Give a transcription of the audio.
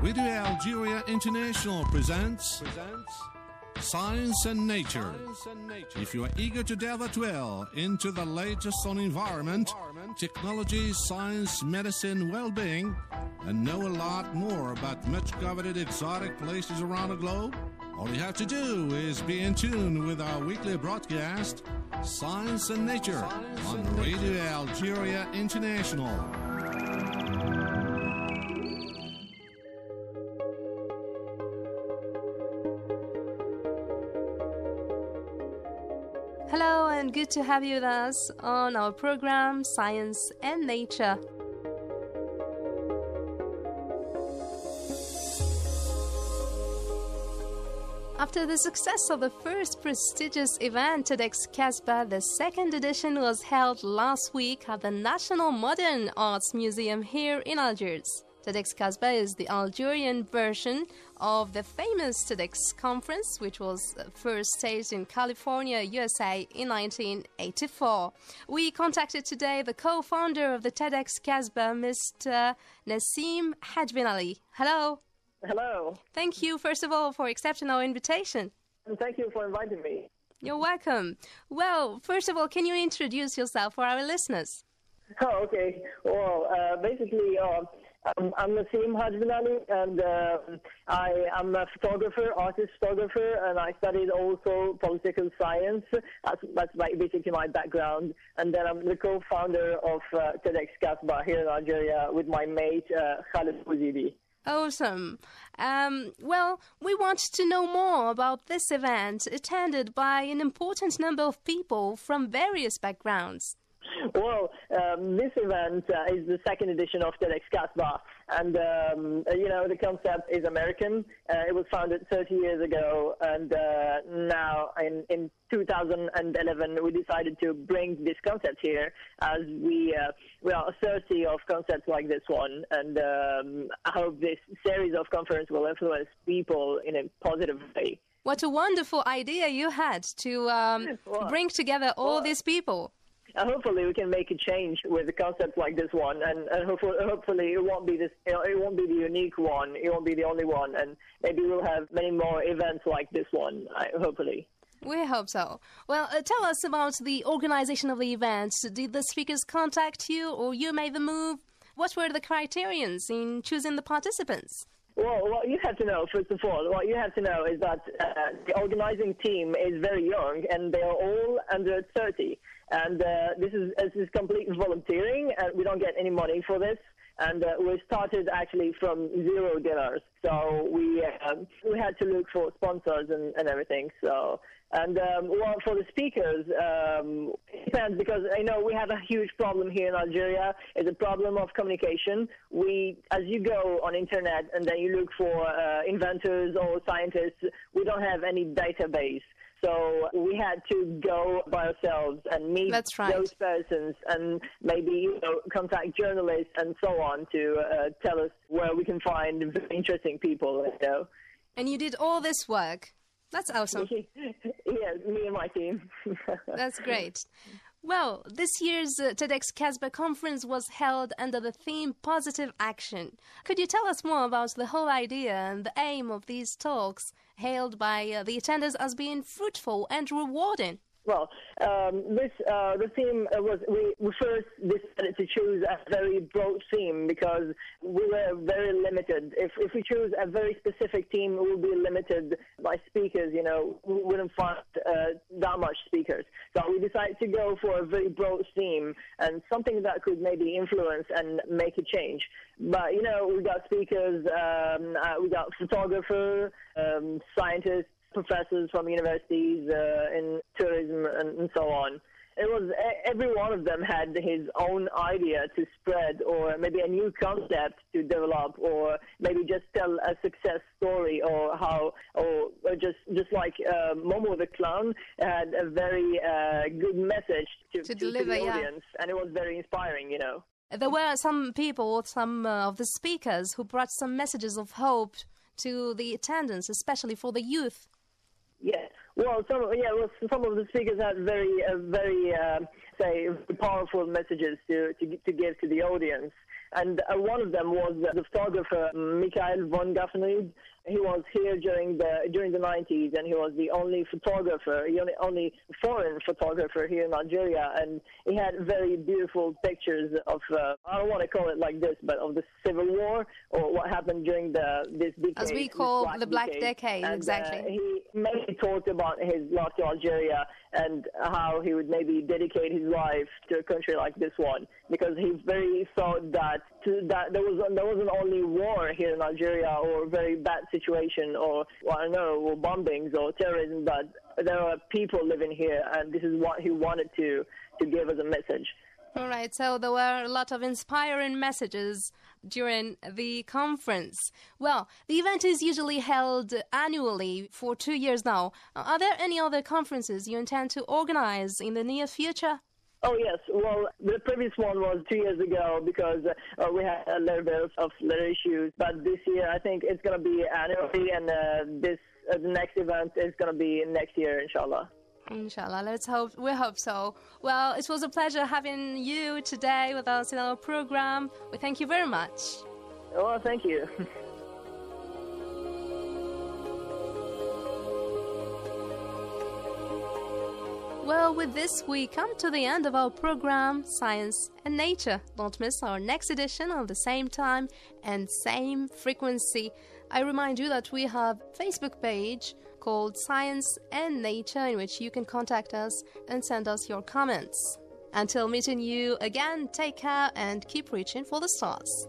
Radio Algeria International presents Science and Nature. If you are eager to delve as well into the latest on environment, technology, science, medicine, well-being, and know a lot more about much coveted exotic places around the globe, all you have to do is be in tune with our weekly broadcast, Science and Nature, on Radio Algeria International. Hello and good to have you with us on our program Science and Nature. After the success of the first prestigious event, TEDxCasbah, the second edition was held last week at the National Modern Arts Museum here in Algiers. TEDxCasbah is the Algerian version of the famous TEDx conference, which was first staged in California, USA in 1984. We contacted today the co-founder of the TEDxCasbah, Mr. Nassim HADJ-BENALI. Hello. Hello. Thank you, first of all, for accepting our invitation. And thank you for inviting me. You're welcome. Well, first of all, can you introduce yourself for our listeners? Oh, okay. Well, basically, I'm Nassim HADJ-BENALI, and I'm a photographer, artist photographer, and I studied also political science. That's basically my background. And then I'm the co-founder of TEDxCasbah here in Algeria with my mate, Khalid Bouzidi. Awesome. Well, we want to know more about this event attended by an important number of people from various backgrounds. Well, this event is the second edition of TEDxCasbah, and the concept is American. It was founded 30 years ago, and now in 2011 we decided to bring this concept here, as we are thirsty of concepts like this one, and I hope this series of conferences will influence people in a positive way. What a wonderful idea you had to bring together all these people. Hopefully, we can make a change with a concept like this one, and hopefully, it won't be this. It won't be the unique one. It won't be the only one, and maybe we'll have many more events like this one. Hopefully. We hope so. Well, tell us about the organization of the event. Did the speakers contact you, or you made the move? What were the criterions in choosing the participants? Well, what you have to know, first of all, is that the organizing team is very young, and they are all under 30. And this is complete volunteering, and we don't get any money for this. And we started actually from $0. So we had to look for sponsors and everything. So well, for the speakers, it depends, because I know we have a huge problem here in Algeria. It's a problem of communication. As you go on internet and then you look for inventors or scientists, we don't have any database. So we had to go by ourselves and meet those persons, and maybe contact journalists and so on to tell us where we can find very interesting people. And you did all this work. That's awesome. Yeah, me and my team. That's great. Well, this year's TEDxCasbah conference was held under the theme Positive Action. Could you tell us more about the whole idea and the aim of these talks, hailed by the attenders as being fruitful and rewarding? Well, the theme was, we first decided to choose a very broad theme because we were very limited. If we choose a very specific theme, we will be limited by speakers, we wouldn't find that much speakers. So we decided to go for a very broad theme and something that could maybe influence and make a change. But, we got speakers, we got photographers, scientists, professors from universities in tourism and so on. It was every one of them had his own idea to spread, or maybe a new concept to develop, or maybe just tell a success story, or just like Momo the clown had a very good message to deliver, the audience, and it was very inspiring, There were some people, some of the speakers, who brought some messages of hope to the attendants, especially for the youth. Yeah, well, some of the speakers had very powerful messages to give to the audience. And one of them was the photographer Mikhail von Gaffney. He was here during the 90s, and he was the only photographer, the only foreign photographer here in Algeria, and he had very beautiful pictures of, I don't want to call it like this, but of the civil war, or what happened during this decade. As we call the Black Decade, and, exactly. He mainly talked about his love to Algeria and how he would maybe dedicate his life to a country like this one, because he very thought that there wasn't only war here in Algeria or very bad situation or, I don't know, or bombings or terrorism, but there are people living here, and this is what he wanted to give as a message. All right, so there were a lot of inspiring messages during the conference. Well, the event is usually held annually for 2 years now. Are there any other conferences you intend to organize in the near future? Oh, yes. Well, the previous one was 2 years ago because we had a little bit of little issues. But this year, I think it's going to be annually, and the next event is going to be next year, inshallah. Inshallah, we hope so. Well, it was a pleasure having you today with us in our program. We thank you very much. Well, thank you. Well, with this, we come to the end of our program, Science and Nature. Don't miss our next edition of the same time and same frequency. I remind you that we have a Facebook page called Science and Nature, in which you can contact us and send us your comments. Until meeting you again, take care and keep reaching for the stars.